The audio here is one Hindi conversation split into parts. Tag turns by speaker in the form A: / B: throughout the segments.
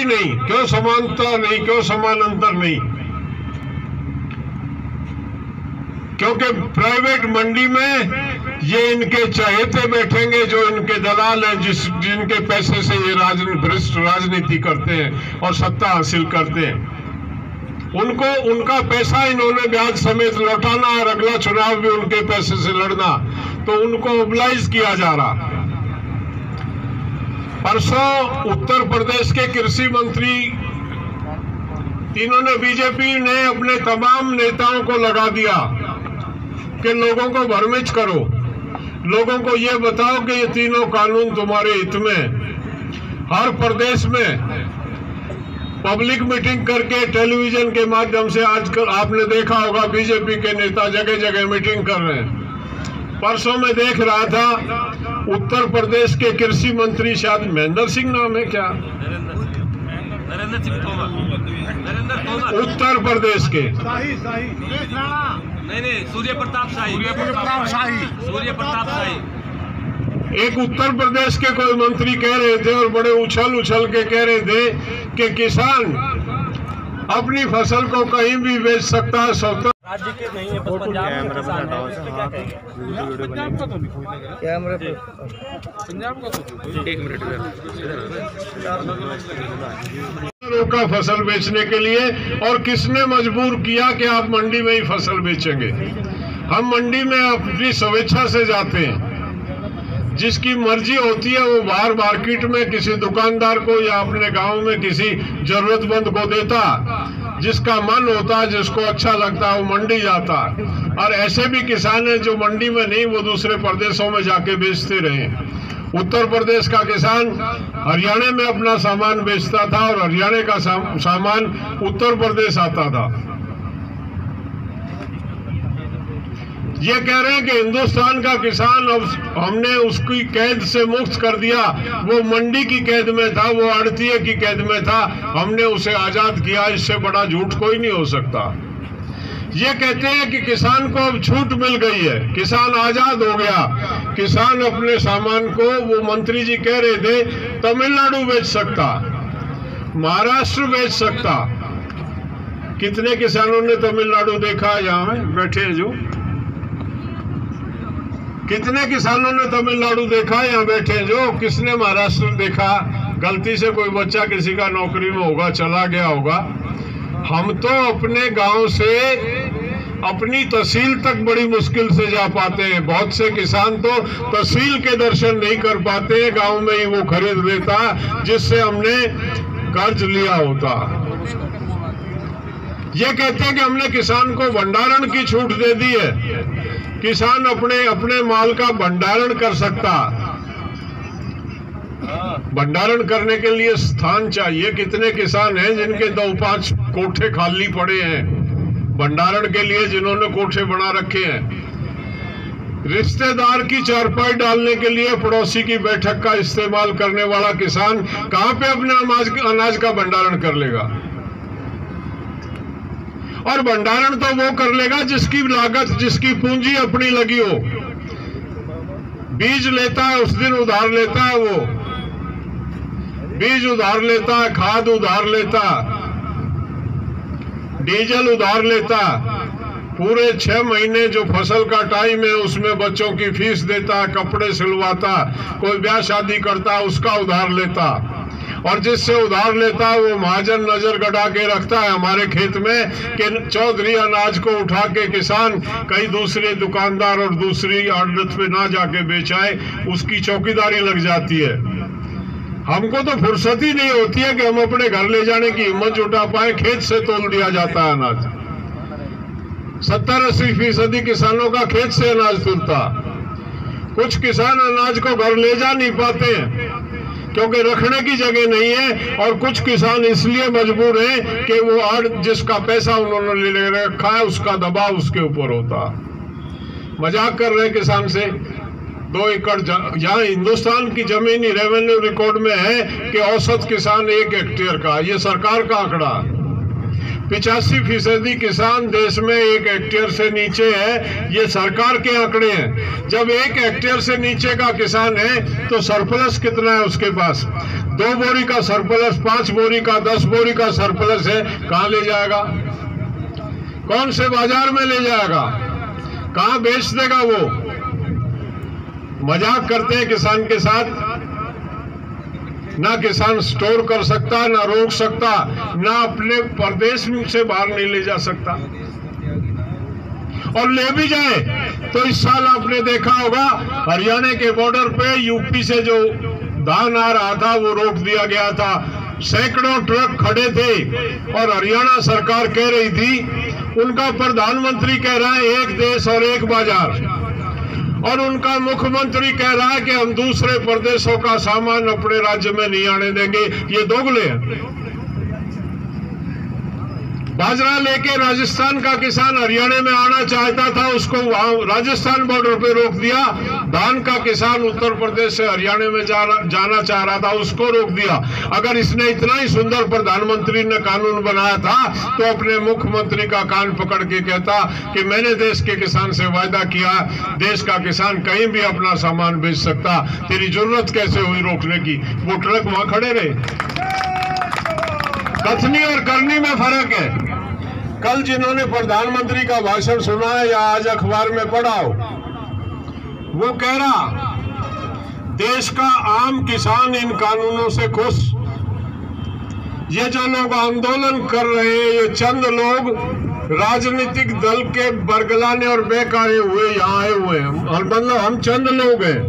A: ही नहीं। क्यों समानता नहीं, क्यों समानांतर नहीं? क्योंकि प्राइवेट मंडी में ये इनके चहेते बैठेंगे, जो इनके दलाल हैं, जिनके पैसे से ये भ्रष्ट राजनीति करते हैं और सत्ता हासिल करते हैं। उनको उनका पैसा इन्होंने ब्याज समेत लौटाना और अगला चुनाव भी उनके पैसे से लड़ना, तो उनको मोबिलाइज किया जा रहा। परसों उत्तर प्रदेश के कृषि मंत्री, इन्होंने, बीजेपी ने अपने तमाम नेताओं को लगा दिया कि लोगों को भ्रमित करो, लोगों को ये बताओ कि ये तीनों कानून तुम्हारे हित में। हर प्रदेश में पब्लिक मीटिंग करके टेलीविजन के माध्यम से आजकल आपने देखा होगा बीजेपी के नेता जगह जगह मीटिंग कर रहे हैं। परसों में देख रहा था उत्तर प्रदेश के कृषि मंत्री, शायद महेंद्र सिंह नाम है क्या,
B: नरेंद्र सिंह तोमर,
A: उत्तर प्रदेश के,
B: नहीं सूर्य प्रताप शाही,
A: एक उत्तर प्रदेश के कोई मंत्री कह रहे थे और बड़े उछल के कह रहे थे कि किसान अपनी फसल को कहीं भी बेच सकता है, स्वतः
B: राज्य के नहीं है, बस पंजाब का
A: रोका फसल बेचने के लिए। और किसने मजबूर किया कि आप मंडी में ही फसल बेचेंगे? हम मंडी में अपनी स्वेच्छा से जाते हैं। जिसकी मर्जी होती है वो बाहर मार्केट में किसी दुकानदार को या अपने गांव में किसी जरूरतमंद को देता, जिसका मन होता है, जिसको अच्छा लगता है वो मंडी जाता। और ऐसे भी किसान हैं जो मंडी में नहीं, वो दूसरे प्रदेशों में जाके बेचते रहे। उत्तर प्रदेश का किसान हरियाणा में अपना सामान बेचता था और हरियाणा का सामान उत्तर प्रदेश आता था। ये कह रहे हैं कि हिंदुस्तान का किसान अब हमने उसकी कैद से मुक्त कर दिया, वो मंडी की कैद में था, वो आड़तीये की कैद में था, हमने उसे आजाद किया। इससे बड़ा झूठ कोई नहीं हो सकता। ये कहते हैं कि किसान को अब छूट मिल गई है, किसान आजाद हो गया, किसान अपने सामान को, वो मंत्री जी कह रहे थे, तमिलनाडु बेच सकता, महाराष्ट्र बेच सकता। कितने किसानों ने तमिलनाडु देखा? यहाँ बैठे हैं जो, कितने किसानों ने तमिलनाडु देखा? यहाँ बैठे हैं जो। किसने महाराष्ट्र देखा? गलती से कोई बच्चा किसी का नौकरी में होगा, चला गया होगा। हम तो अपने गांव से अपनी तहसील तक बड़ी मुश्किल से जा पाते हैं। बहुत से किसान तो तहसील के दर्शन नहीं कर पाते, गांव में ही वो खरीद लेता जिससे हमने कर्ज लिया होता। ये कहते हैं कि हमने किसान को भंडारण की छूट दे दी है, किसान अपने माल का भंडारण कर सकता। भंडारण करने के लिए स्थान चाहिए। कितने किसान हैं जिनके 2-5 कोठे खाली पड़े हैं भंडारण के लिए, जिन्होंने कोठे बना रखे हैं। रिश्तेदार की चारपाई डालने के लिए पड़ोसी की बैठक का इस्तेमाल करने वाला किसान कहां पे अपने अनाज का भंडारण कर लेगा? और भंडारण तो वो कर लेगा जिसकी लागत, जिसकी पूंजी अपनी लगी हो। बीज लेता है, उस दिन उधार लेता है, वो बीज उधार लेता है, खाद उधार लेता, डीजल उधार लेता, पूरे 6 महीने जो फसल का टाइम है उसमें बच्चों की फीस देता, कपड़े सिलवाता, कोई ब्याह शादी करता उसका उधार लेता। और जिससे उधार लेता है वो महाजन नजर गड़ा के रखता है हमारे खेत में कि चौधरी अनाज को उठा के किसान कई दूसरे दुकानदार और दूसरी आड़त पे ना जाके बेचाए, उसकी चौकीदारी लग जाती है। हमको तो फुर्सत ही नहीं होती है कि हम अपने घर ले जाने की हिम्मत जुटा पाए। खेत से तोल दिया जाता है अनाज। 70-80% किसानों का खेत से अनाज तुलता। कुछ किसान अनाज को घर ले जा नहीं पाते हैं क्योंकि रखने की जगह नहीं है, और कुछ किसान इसलिए मजबूर हैं कि वो जिसका पैसा उन्होंने ले रखा है उसका दबाव उसके ऊपर होता। मजाक कर रहे किसान से। 2 एकड़ यहाँ हिंदुस्तान की जमीनी रेवेन्यू रिकॉर्ड में है कि औसत किसान 1 हेक्टेयर का, ये सरकार का आंकड़ा। 85% किसान देश में 1 हेक्टेयर से नीचे है। ये सरकार के आंकड़े हैं। जब 1 हेक्टेयर से नीचे का किसान है तो सरप्लस कितना है उसके पास? 2 बोरी का सरप्लस, 5 बोरी का, 10 बोरी का सरप्लस है। कहाँ ले जाएगा? कौन से बाजार में ले जाएगा? कहाँ बेच देगा? वो मजाक करते हैं किसान के साथ। ना किसान स्टोर कर सकता, ना रोक सकता, ना अपने प्रदेश से बाहर नहीं ले जा सकता। और ले भी जाए तो इस साल आपने देखा होगा हरियाणा के बॉर्डर पे यूपी से जो धान आ रहा था वो रोक दिया गया था। सैकड़ों ट्रक खड़े थे और हरियाणा सरकार कह रही थी, उनका प्रधानमंत्री कह रहा है 1 देश और 1 बाजार, और उनका मुख्यमंत्री कह रहा है कि हम दूसरे प्रदेशों का सामान अपने राज्य में नहीं आने देंगे। ये दोगले हैं। बाजरा लेके राजस्थान का किसान हरियाणा में आना चाहता था, उसको वहां राजस्थान बॉर्डर पे रोक दिया। धान का किसान उत्तर प्रदेश से हरियाणा में जाना चाह रहा था, उसको रोक दिया। अगर इसने इतना ही सुंदर प्रधानमंत्री ने कानून बनाया था तो अपने मुख्यमंत्री का कान पकड़ के कहता कि मैंने देश के किसान से वायदा किया, देश का किसान कहीं भी अपना सामान बेच सकता, तेरी जरूरत कैसे हुई रोकने की? वो ट्रक वहां खड़े रहे। कथनी और करनी में फर्क है। कल जिन्होंने प्रधानमंत्री का भाषण सुना है या आज अखबार में पढ़ा हो, वो कह रहा देश का आम किसान इन कानूनों से खुश। ये जो लोग आंदोलन कर रहे हैं, ये चंद लोग राजनीतिक दल के बरगलाने और बहकाए हुए यहाँ आए हुए हैं। मतलब हम चंद लोग हैं।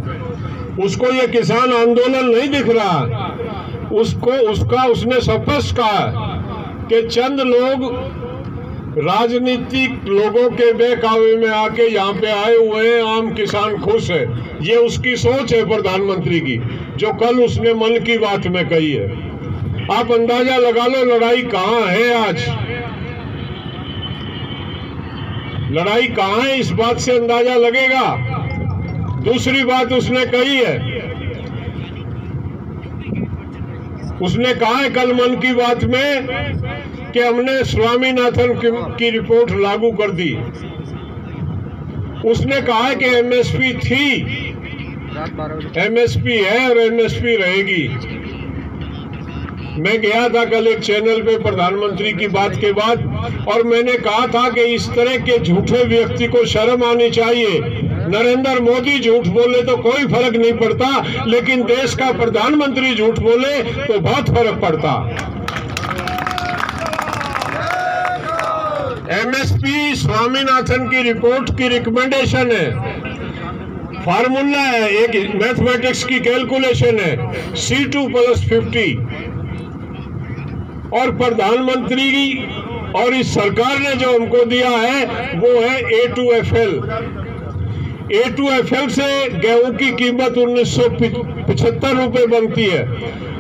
A: उसको ये किसान आंदोलन नहीं दिख रहा। उसने स्पष्ट कहा कि चंद लोग राजनीतिक लोगों के बहकावे में आके यहाँ पे आए हुए हैं, आम किसान खुश है। ये उसकी सोच है प्रधानमंत्री की, जो कल उसने मन की बात में कही है। आप अंदाजा लगा लो लड़ाई कहाँ है आज। लड़ाई कहाँ है इस बात से अंदाजा लगेगा। दूसरी बात उसने कही है, उसने कहा है कल मन की बात में कि हमने स्वामीनाथन की रिपोर्ट लागू कर दी। उसने कहा है कि एमएसपी थी, एमएसपी है और एमएसपी रहेगी। मैं गया था कल एक चैनल पे प्रधानमंत्री की बात के बाद, और मैंने कहा था कि इस तरह के झूठे व्यक्ति को शर्म आनी चाहिए। नरेंद्र मोदी झूठ बोले तो कोई फर्क नहीं पड़ता, लेकिन देश का प्रधानमंत्री झूठ बोले तो बहुत फर्क पड़ता। एमएसपी स्वामीनाथन की रिपोर्ट की रिकमेंडेशन है, फार्मूला है, एक मैथमेटिक्स की कैलकुलेशन है, C2+50। और प्रधानमंत्री और इस सरकार ने जो हमको दिया है वो है A2FL। A2FL से गेहूं की कीमत 1975 रुपए बनती है,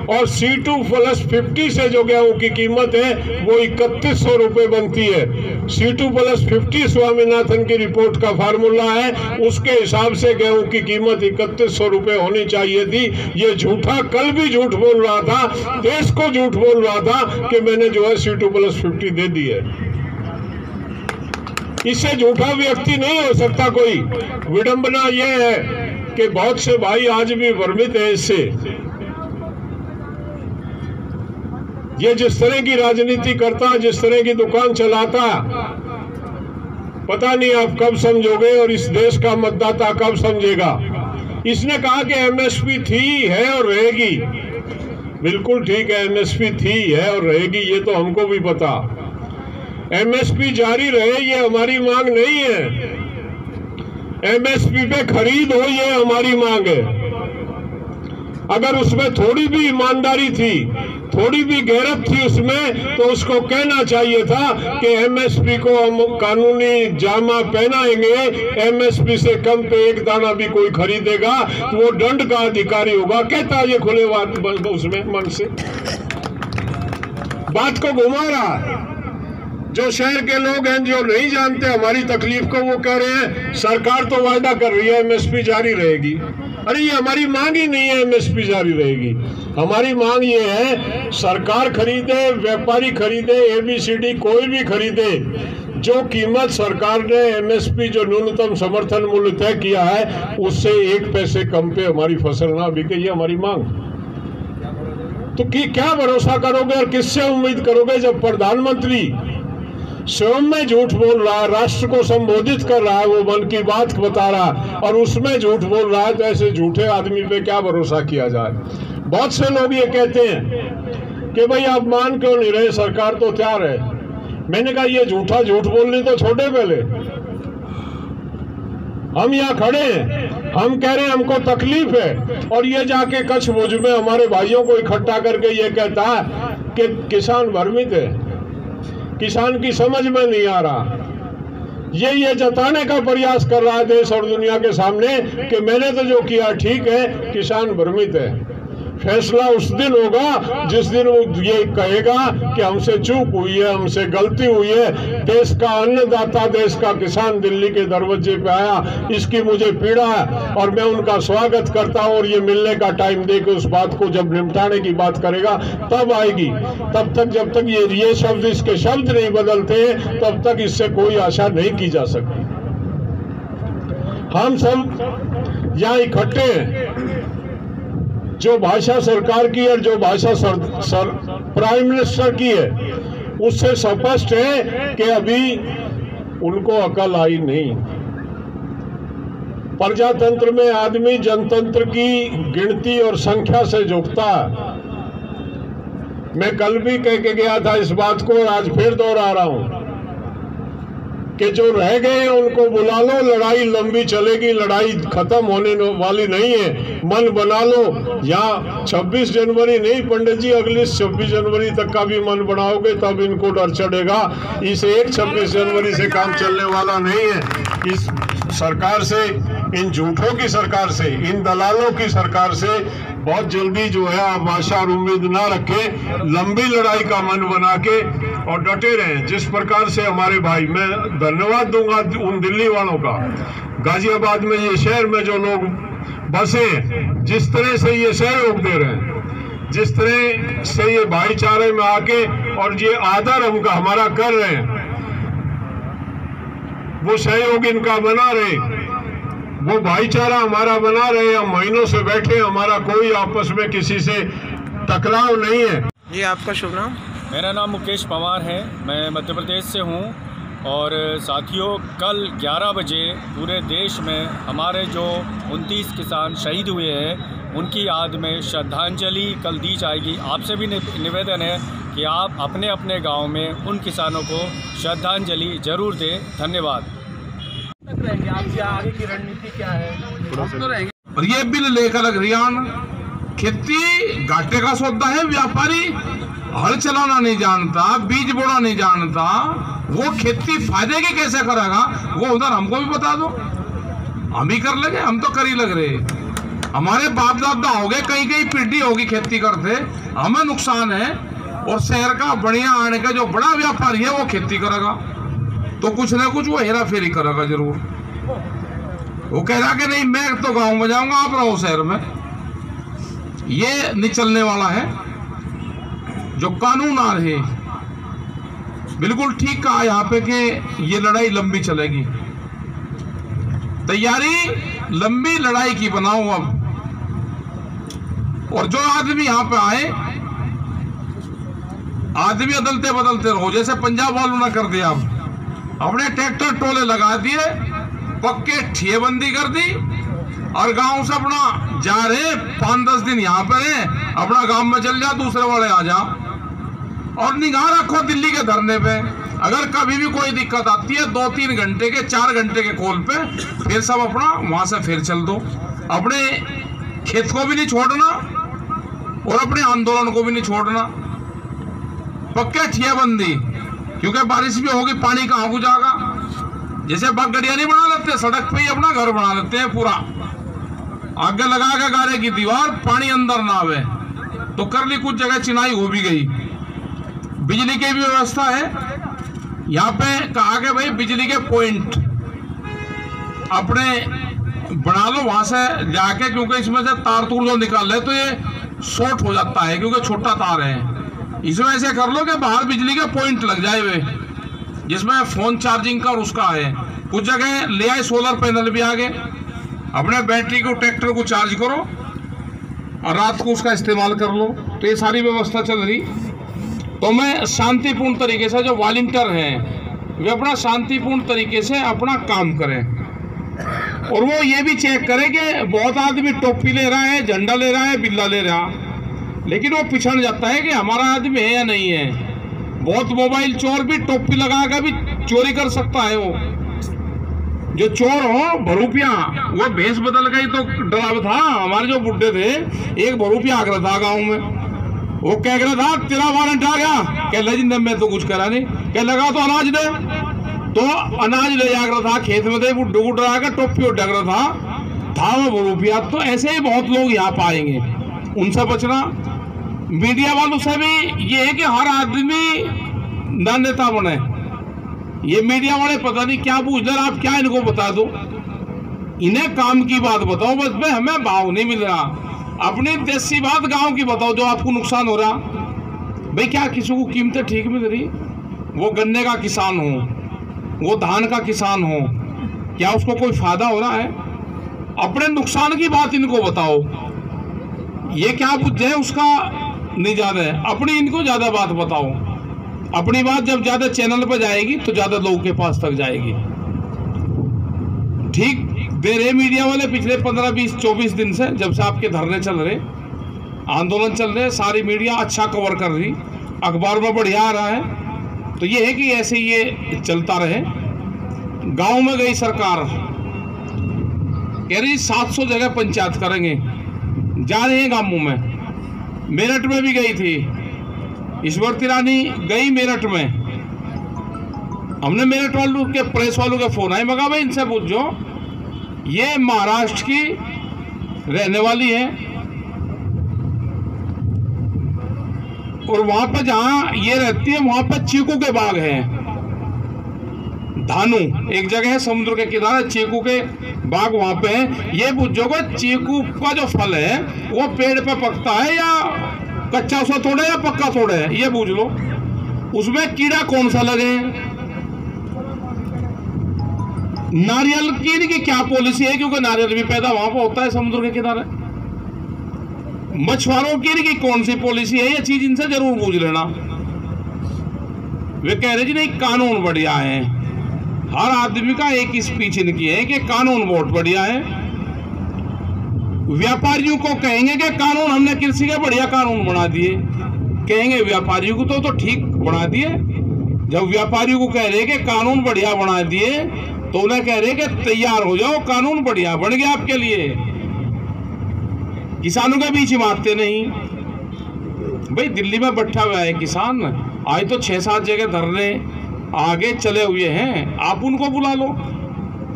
A: और C2+50 से जो गेहूं की कीमत है वो 3100 रुपए बनती है। C2+50 स्वामीनाथन की रिपोर्ट का फार्मूला है, उसके हिसाब से गेहूं की कीमत 3100 रुपए होनी चाहिए थी। ये झूठा कल भी झूठ बोल रहा था, देश को झूठ बोल रहा था कि मैंने जो है C2+50 दे दी है। इससे झूठा व्यक्ति नहीं हो सकता कोई। विडंबना यह है कि बहुत से भाई आज भी भ्रमित है इससे। ये जिस तरह की राजनीति करता, जिस तरह की दुकान चलाता, पता नहीं आप कब समझोगे और इस देश का मतदाता कब समझेगा। इसने कहा कि एमएसपी थी, है और रहेगी। बिल्कुल ठीक है, एमएसपी थी, है और रहेगी, ये तो हमको भी पता। एमएसपी जारी रहे ये हमारी मांग नहीं है। एमएसपी पे खरीद हो ये हमारी मांग है। अगर उसमें थोड़ी भी ईमानदारी थी, थोड़ी भी गैरत थी उसमें, तो उसको कहना चाहिए था कि एमएसपी को हम कानूनी जामा पहनाएंगे, एमएसपी से कम पे एक दाना भी कोई खरीदेगा तो वो दंड का अधिकारी होगा। कहता ये खुले बात उसमें मन से बात को घुमा रहा। जो शहर के लोग हैं जो नहीं जानते हमारी तकलीफ को, वो कह रहे हैं सरकार तो वायदा कर रही है एमएसपी जारी रहेगी। अरे ये हमारी मांग ही नहीं है एमएसपी जारी रहेगी। हमारी मांग ये है सरकार खरीदे, व्यापारी खरीदे, एबीसीडी कोई भी खरीदे, जो कीमत सरकार ने एमएसपी जो न्यूनतम समर्थन मूल्य तय किया है उससे 1 पैसे कम पे हमारी फसल ना बिके, ये हमारी मांग। तो क्या भरोसा करोगे और किससे उम्मीद करोगे जब प्रधानमंत्री स्वयं में झूठ बोल रहा है, राष्ट्र को संबोधित कर रहा है, वो मन की बात बता रहा है और उसमें झूठ बोल रहा है, तो ऐसे झूठे आदमी पे क्या भरोसा किया जाए। बहुत से लोग ये कहते हैं कि भाई आप मान क्यों नहीं रहे, सरकार तो तैयार है। मैंने कहा ये झूठ बोलने तो छोड़े, पहले हम यहाँ खड़े हैं, हम कह रहे हैं हमको तकलीफ है, और ये जाके कच्छ भुज में हमारे भाइयों को इकट्ठा करके ये कहता है कि किसान भ्रमित है, किसान की समझ में नहीं आ रहा। ये जताने का प्रयास कर रहा है देश और दुनिया के सामने कि मैंने तो जो किया ठीक है, किसान भ्रमित है। फैसला उस दिन होगा जिस दिन वो ये कहेगा कि हमसे चूक हुई है, हमसे गलती हुई है, देश का अन्नदाता, देश का किसान दिल्ली के दरवाजे पे आया, इसकी मुझे पीड़ा है और मैं उनका स्वागत करता हूं, और ये मिलने का टाइम दे के उस बात को जब निपटाने की बात करेगा तब आएगी। तब तक जब तक ये शब्द, इसके शब्द नहीं बदलते तब तक इससे कोई आशा नहीं की जा सकती। हम सब यहाँ इकट्ठे हैं, जो भाषा सरकार की और जो भाषा प्राइम मिनिस्टर की है उससे स्पष्ट है कि अभी उनको अकल आई नहीं। प्रजातंत्र में आदमी जनतंत्र की गिनती और संख्या से जोखता है। मैं कल भी कह के गया था इस बात को और आज फिर दोहरा रहा हूं कि जो रह गए हैं उनको बुला लो, लड़ाई लंबी चलेगी, लड़ाई खत्म होने वाली नहीं है, मन बना लो। यहाँ 26 जनवरी नहीं पंडित जी, अगली 26 जनवरी तक का भी मन बनाओगे तब इनको डर चढ़ेगा। इस एक 26 जनवरी से काम चलने वाला नहीं है। इस सरकार से, इन झूठों की सरकार से, इन दलालों की सरकार से बहुत जल्दी जो है आप आशा और उम्मीद ना रखें, लंबी लड़ाई का मन बना के और डटे रहें। जिस प्रकार से हमारे भाई, मैं धन्यवाद दूंगा उन दिल्ली वालों का, गाजियाबाद में ये शहर में जो लोग बसे, जिस तरह से ये सहयोग दे रहे हैं, जिस तरह से ये भाईचारे में आके और ये आदर हमारा कर रहे हैं, वो सहयोग इनका बना रहे, वो भाईचारा हमारा बना रहे। हम महीनों से बैठे, हमारा कोई आपस में किसी से टकराव नहीं है।
C: जी आपका शुभ नाम?
D: मेरा नाम मुकेश पवार है, मैं मध्य प्रदेश से हूँ। और साथियों, कल 11 बजे पूरे देश में हमारे जो 29 किसान शहीद हुए हैं उनकी याद में श्रद्धांजलि कल दी जाएगी। आपसे भी निवेदन है कि आप अपने अपने गांव में उन किसानों को श्रद्धांजलि जरूर दें। धन्यवाद।
B: आपकी आगे की रणनीति क्या है?
E: और ये बिल लेकर हरियाणा खेती घाटे का सौदा है। व्यापारी हल चलाना नहीं जानता, बीज बोना नहीं जानता, वो खेती फायदे की कैसे करेगा? वो उधर हमको भी बता दो, हम ही कर लेंगे। हम तो कर ही लग रहे, हमारे बाप दादा हो गए, कहीं कहीं पीढ़ी होगी खेती करते, हमें नुकसान है। और शहर का बढ़िया आने का जो बड़ा व्यापारी है वो खेती करेगा तो कुछ ना कुछ वो हेरा फेरी करेगा जरूर। वो कह रहा कि नहीं मैं तो गांव में जाऊंगा, आप रहो शहर में। ये नहीं चलने वाला है। जो कानून आ रहे, बिल्कुल ठीक कहा यहाँ पे कि ये लड़ाई लंबी चलेगी। तैयारी लंबी लड़ाई की बनाओ अब। और जो आदमी यहाँ पे आए, आदमी बदलते बदलते रहो। जैसे पंजाब वालों ने कर दिया, अब अपने ट्रैक्टर टोले लगा दिए, पक्के ठिएबंदी कर दी और गांव से अपना जा रहे 5-10 दिन यहाँ पर है, अपना गांव में चल जा, दूसरे वाले आ जा। और निगाह रखो दिल्ली के धरने पे। अगर कभी भी कोई दिक्कत आती है 2-3 घंटे के 4 घंटे के कॉल पे, फिर सब अपना वहां से फिर चल दो। अपने खेत को भी नहीं छोड़ना और अपने आंदोलन को भी नहीं छोड़ना। पक्के ठियाबंदी, क्योंकि बारिश भी होगी, पानी कहाँ को जाएगा। जैसे बगड़िया नहीं बना लेते, सड़क पे ही अपना घर बना लेते हैं पूरा, आगे लगा के गारे की दीवार, पानी अंदर ना आवे। तो कर ली कुछ जगह चिनाई हो भी गई। बिजली की भी व्यवस्था है। यहाँ पे कहा कि भाई बिजली के पॉइंट अपने बना लो वहां से जाके, क्योंकि इसमें से तार तूर जो निकाल रहे तो ये शॉर्ट हो जाता है क्योंकि छोटा तार है। इसमें ऐसे कर लो कि बाहर बिजली के पॉइंट लग जाए वे, जिसमें फोन चार्जिंग का और उसका है। कुछ जगह ले आए सोलर पैनल भी आगे, अपने बैटरी को ट्रैक्टर को चार्ज करो और रात को उसका इस्तेमाल कर लो। तो ये सारी व्यवस्था चल रही। तो मैं शांतिपूर्ण तरीके से, जो वॉलंटियर हैं वे अपना शांतिपूर्ण तरीके से अपना काम करें, और वो ये भी चेक करें कि बहुत आदमी टोपी ले रहा है, झंडा ले रहा है, बिल्ला ले रहा, लेकिन वो पिछड़ जाता है कि हमारा आदमी है या नहीं है। बहुत मोबाइल चोर भी टोपी लगा कर भी चोरी कर सकता है। वो जो चोर हो भरूपिया, वो भेष बदल गई तो डराव था। हमारे जो बुड्ढे थे, एक भरूपिया आ रहा था गाँव में, वो कह रहा था तेरा वारंट आ गया, कह लगा मैं तो कुछ करा नहीं, कह लगा तो अनाज दे, तो अनाज ले जा रहा था खेत में, थे बुड्ढे को डरा कर टोपी उठ रहा था वो भरूपिया। तो ऐसे ही बहुत लोग यहाँ पाएंगे, उनसे बचना। मीडिया वालों से भी ये है कि हर आदमी न नेता बने। ये मीडिया वाले पता नहीं क्या पूछ रहे, आप क्या इनको बता दो, इन्हें काम की बात बताओ बस। में हमें भाव नहीं मिल रहा, अपनी देसी बात गांव की बताओ जो आपको नुकसान हो रहा। भाई क्या किसी को कीमतें ठीक मिल रही? वो गन्ने का किसान हो, वो धान का किसान हो, क्या उसको कोई फायदा हो रहा है? अपने नुकसान की बात इनको बताओ। ये क्या बुझे उसका नहीं ज्यादा है, अपनी इनको ज्यादा बात बताओ। अपनी बात जब ज्यादा चैनल पर जाएगी तो ज्यादा लोगों के पास तक जाएगी। ठीक दे रहे मीडिया वाले पिछले 15, 20, 24 दिन से, जब से आपके धरने चल रहे, आंदोलन चल रहे, सारी मीडिया अच्छा कवर कर रही, अखबार में बढ़िया आ रहा है। तो ये है कि ऐसे ये चलता रहे। गांव में गई सरकार, कह रही 700 जगह पंचायत करेंगे, जा रहे हैं गांवों में। मेरठ में भी गई थी स्मृति ईरानी, गई मेरठ में। हमने मेरठ वालों के प्रेस वालों के फोन आए, मगा भाई इनसे पूछो, ये महाराष्ट्र की रहने वाली है और वहां पर जहां ये रहती है वहां पर चीकू के बाग हैं। धानु एक जगह है समुद्र के किनारे, चीकू के बाग वहां पे है। ये पूछो कि चीकू का जो फल है वो पेड़ पे पकता है या कच्चा उसका तोड़े या पक्का तोड़े है, ये पूछ लो। उसमें कीड़ा कौन सा लगे? नारियल की क्या पॉलिसी है, क्योंकि नारियल भी पैदा वहां पर होता है समुद्र के किनारे। मछुआरों की कौन सी पॉलिसी है, ये चीज इनसे जरूर पूछ लेना। वे कह रहे जी नहीं कानून बढ़िया है, हर आदमी का एक स्पीच इनकी है कि कानून बहुत बढ़िया है। व्यापारियों को कहेंगे कि कानून हमने कृषि के बढ़िया कानून बना दिए, कहेंगे व्यापारियों को तो ठीक बना दिए। जब व्यापारियों को कह रहे कि कानून बढ़िया बना दिए तो उन्हें कह रहे कि तैयार हो जाओ, कानून बढ़िया बन गया आपके लिए। किसानों के बीच मारते नहीं। भाई दिल्ली में बैठा हुआ है किसान, आज तो 6-7 जगह धरने आगे चले हुए हैं, आप उनको बुला लो,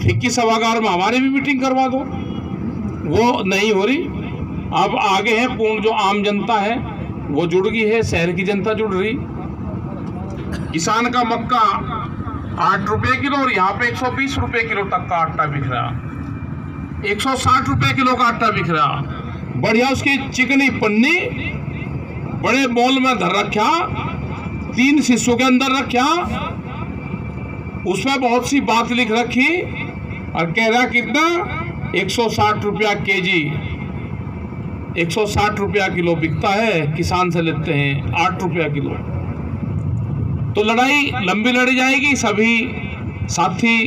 E: फिक्की सभागार में हमारी भी मीटिंग करवा दो। वो नहीं हो रही। अब आगे है पूर्ण जो आम जनता है वो जुड़ गई है, शहर की जनता जुड़ रही। किसान का मक्का 8 रुपए किलो और यहाँ पे 120 रुपए किलो तक का आटा बिक रहा, 160 रुपए किलो का आटा बिक रहा। बढ़िया उसकी चिकनी पन्नी बड़े मॉल में धर रखा, 3 शीशों के अंदर रखा, उसमें बहुत सी बात लिख रखी और कह रहा कितना 160 रुपया केजी, 160 रुपया किलो बिकता है, किसान से लेते हैं 8 रुपया किलो। तो लड़ाई लंबी लड़ी जाएगी। सभी साथी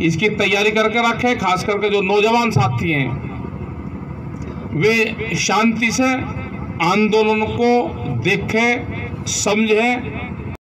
E: इसकी तैयारी करके रखे, खास करके जो नौजवान साथी हैं वे शांति से आंदोलन को देखें, समझें